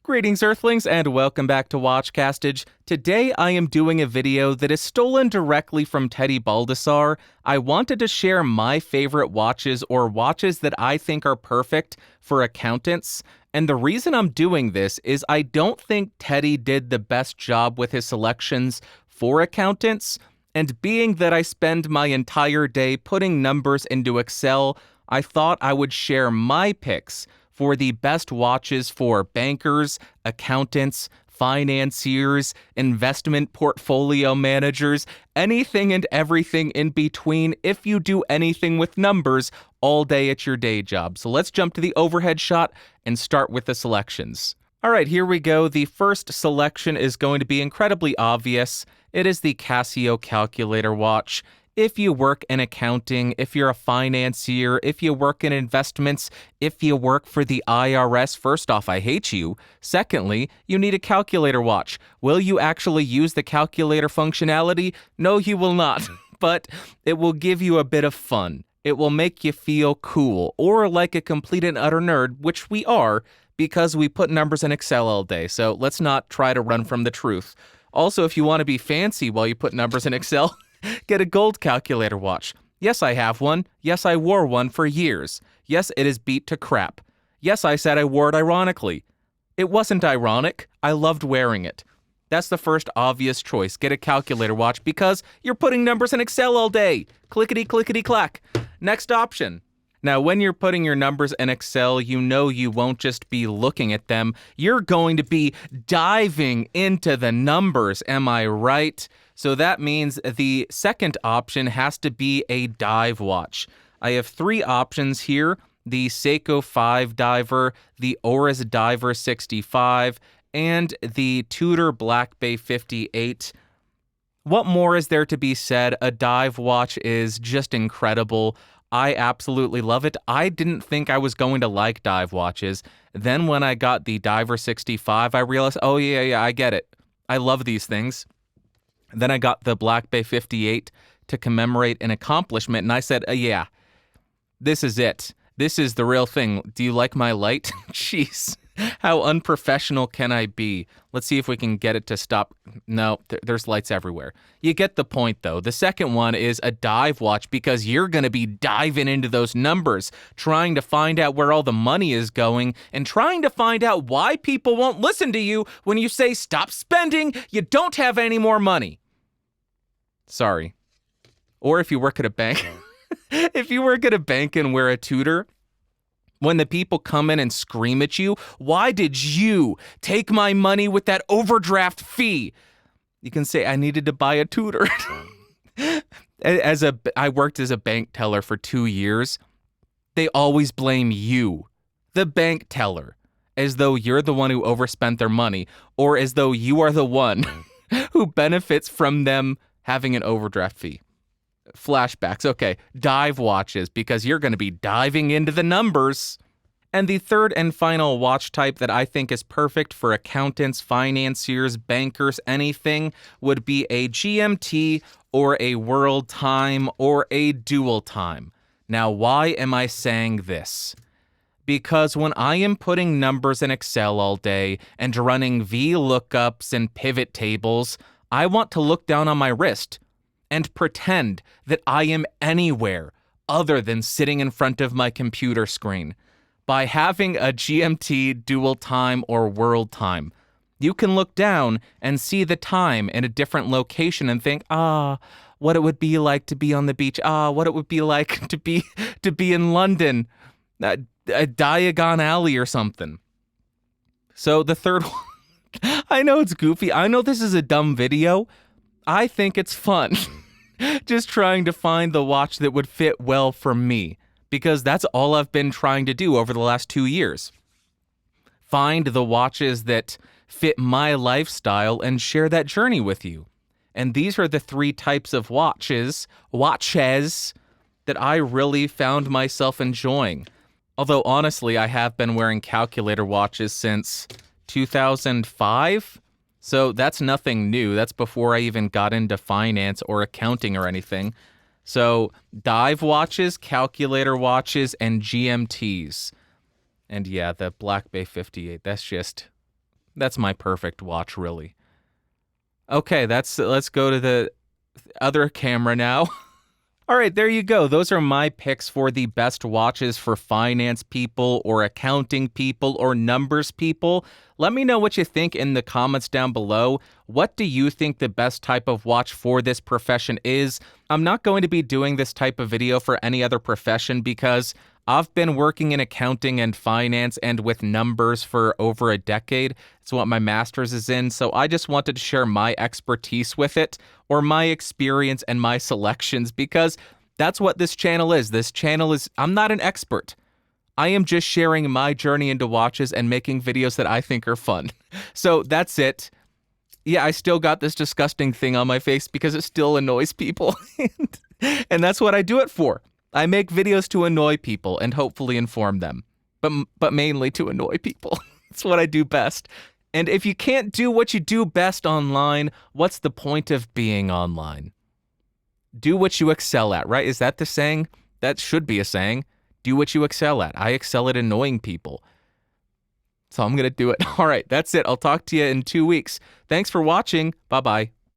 Greetings, Earthlings, and welcome back to Watchcastage. Today I am doing a video that is stolen directly from Teddy Baldessar. I wanted to share my favorite watches, or watches that I think are perfect for accountants. And the reason I'm doing this is I don't think Teddy did the best job with his selections for accountants. And being that I spend my entire day putting numbers into Excel, I thought I would share my picks for the best watches for bankers, accountants, financiers, investment portfolio managers, anything and everything in between if you do anything with numbers all day at your day job. So let's jump to the overhead shot and start with the selections. All right, here we go. The first selection is going to be incredibly obvious. It is the Casio calculator watch. If you work in accounting, if you're a financier, if you work in investments, if you work for the IRS, first off, I hate you. Secondly, you need a calculator watch. Will you actually use the calculator functionality? No, you will not, but it will give you a bit of fun. It will make you feel cool, or like a complete and utter nerd, which we are, because we put numbers in Excel all day, so let's not try to run from the truth. Also, if you want to be fancy while you put numbers in Excel, get a gold calculator watch. Yes, I have one. Yes, I wore one for years. Yes, it is beat to crap. Yes, I said I wore it ironically. It wasn't ironic. I loved wearing it. That's the first obvious choice. Get a calculator watch because you're putting numbers in Excel all day. Clickety, clickety, clack. Next option. Now, when you're putting your numbers in Excel, you know you won't just be looking at them. You're going to be diving into the numbers. Am I right? So that means the second option has to be a dive watch. I have three options here: the Seiko 5 diver, the Oris Diver 65, and the Tudor Black Bay 58. What more is there to be said? A dive watch is just incredible. I absolutely love it. I didn't think I was going to like dive watches. Then when I got the Diver 65, I realized, oh yeah, I get it. I love these things. Then I got the Black Bay 58 to commemorate an accomplishment, and I said, yeah, this is it. This is the real thing. Do you like my light? Jeez, how unprofessional can I be? Let's see if we can get it to stop. No, there's lights everywhere. You get the point, though. The second one is a dive watch because you're going to be diving into those numbers, trying to find out where all the money is going, and trying to find out why people won't listen to you when you say, stop spending, you don't have any more money. Sorry. Or if you work at a bank. If you work at a bank and wear a Tudor, when the people come in and scream at you, why did you take my money with that overdraft fee? You can say, I needed to buy a Tudor. I worked as a bank teller for 2 years. They always blame you, the bank teller, as though you're the one who overspent their money, or as though you are the one who benefits from them having an overdraft fee. Flashbacks. Okay, dive watches, because you're going to be diving into the numbers. And the third and final watch type that I think is perfect for accountants, financiers, bankers, anything, would be a GMT or a World Time or a Dual Time. Now, why am I saying this? Because when I am putting numbers in Excel all day and running VLOOKUPs and pivot tables, I want to look down on my wrist and pretend that I am anywhere other than sitting in front of my computer screen. By having a GMT, Dual Time, or World Time, you can look down and see the time in a different location and think, what it would be like to be on the beach. What it would be like to be in London, a Diagon Alley or something. So the third one, I know it's goofy. I know this is a dumb video. I think it's fun. Just trying to find the watch that would fit well for me, because that's all I've been trying to do over the last 2 years. Find the watches that fit my lifestyle and share that journey with you. And these are the three types of watches that I really found myself enjoying. Although honestly, I have been wearing calculator watches since 2005. So that's nothing new. That's before I even got into finance or accounting or anything. So dive watches, calculator watches, and GMTs. And yeah, the Black Bay 58, that's just That's my perfect watch, really. Okay, let's go to the other camera now. All right, there you go. Those are my picks for the best watches for finance people or accounting people or numbers people. Let me know what you think in the comments down below. What do you think the best type of watch for this profession is? I'm not going to be doing this type of video for any other profession because I've been working in accounting and finance and with numbers for over a decade. It's what my master's is in, so I just wanted to share my expertise with it, or my experience and my selections, because that's what this channel is. I'm not an expert. I am just sharing my journey into watches and making videos that I think are fun. So that's it. Yeah, I still got this disgusting thing on my face because it still annoys people. And that's what I do it for. I make videos to annoy people and hopefully inform them, but mainly to annoy people. It's what I do best. And if you can't do what you do best online, what's the point of being online? Do what you excel at, right? Is that the saying? That should be a saying. Do what you excel at. I excel at annoying people. So I'm going to do it. All right, that's it. I'll talk to you in 2 weeks. Thanks for watching. Bye-bye.